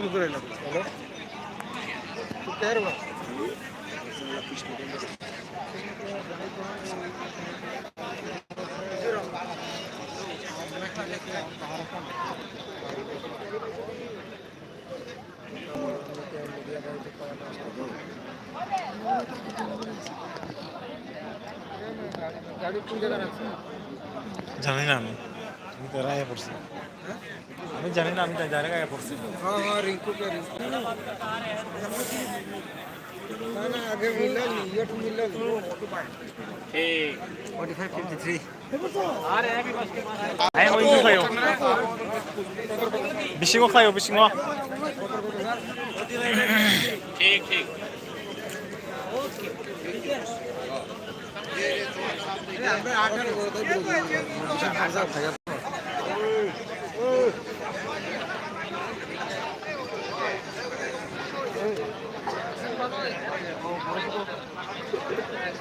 Hello? জানি না আমি তো রায়ে পড়ছি আমি জানি না আমি তাই জায়গায় গায়ে পড়ছি हाँ हाँ रिंकू के रिंकू ना ना आगे मिला नहीं ये तो मिला नहीं 45 53 아이 뭐 이거 가요 미싱어 가요 미싱어 अंदर आकर हजार हजार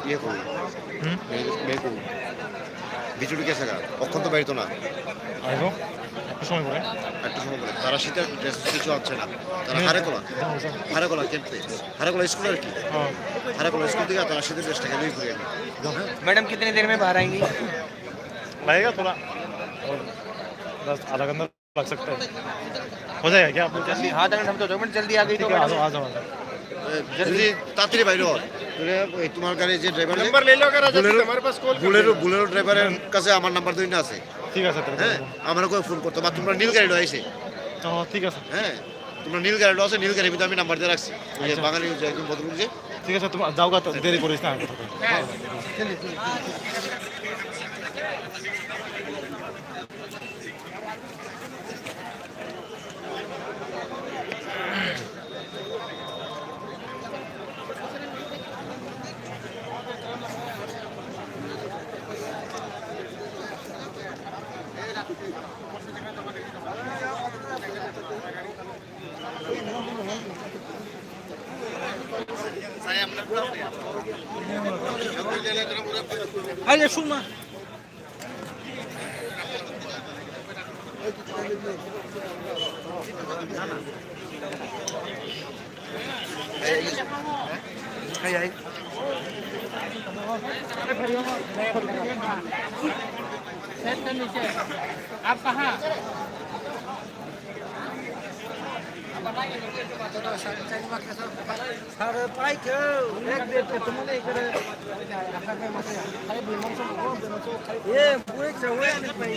ইয়ে করি বের করুন বিচুটি কে থাকা অক্ষণ তো বেরোতো না 아이고 একটু সময় পরে একটা সময় বলে তারা শীতের ড্রেস কিছু আনছে না তারা হারেকোলা কেমতে হারেকোলা স্কুলের কি हाँ হারেকোলা স্কুল থেকে তারা শীতের ড্রেসটাকে নিয়ে ঘুরে मैडम कितनी देर में बाहर आएंगी लगेगा थोड़ा और 10 आधा घंटा लग सकता है हो जाएगा क्या आप लोग जल्दी आधा घंटा तो 2 मिनट जल्दी आ गई तो ठीक है आ जाओ যদি তাড়াতাড়ি বাইরে হন তোমার গাড়ি যে ড্রাইভার नंबर ले लो अगर हमारे पास कॉल বুলেরো ড্রাইভারের কাছে আমার নাম্বার দুই না আছে ঠিক আছে তাহলে হ্যাঁ আমার করে ফোন করতে বা তোমরা নীল গাড়িটা আইছে ঠিক আছে হ্যাঁ তোমরা নীল গাড়িটা আছে নীল গাড়ির ভিতরে আমি নাম্বার দিয়ে রাখছি ওই যে আচ্ছা। বাঙালি যে একজন ভদ্রলোক যে ঠিক আছে তুমি যাও গা তো দেরি করিস না अरे सुमा आप कहाँ साढ़े पाई के एक देर पे तुमने इकडे ये पूरे चवळे आणि पाई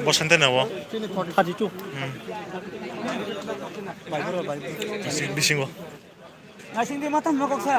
বসেন্তে নেব 42 미싱 거 아 신디 마탄 먹었어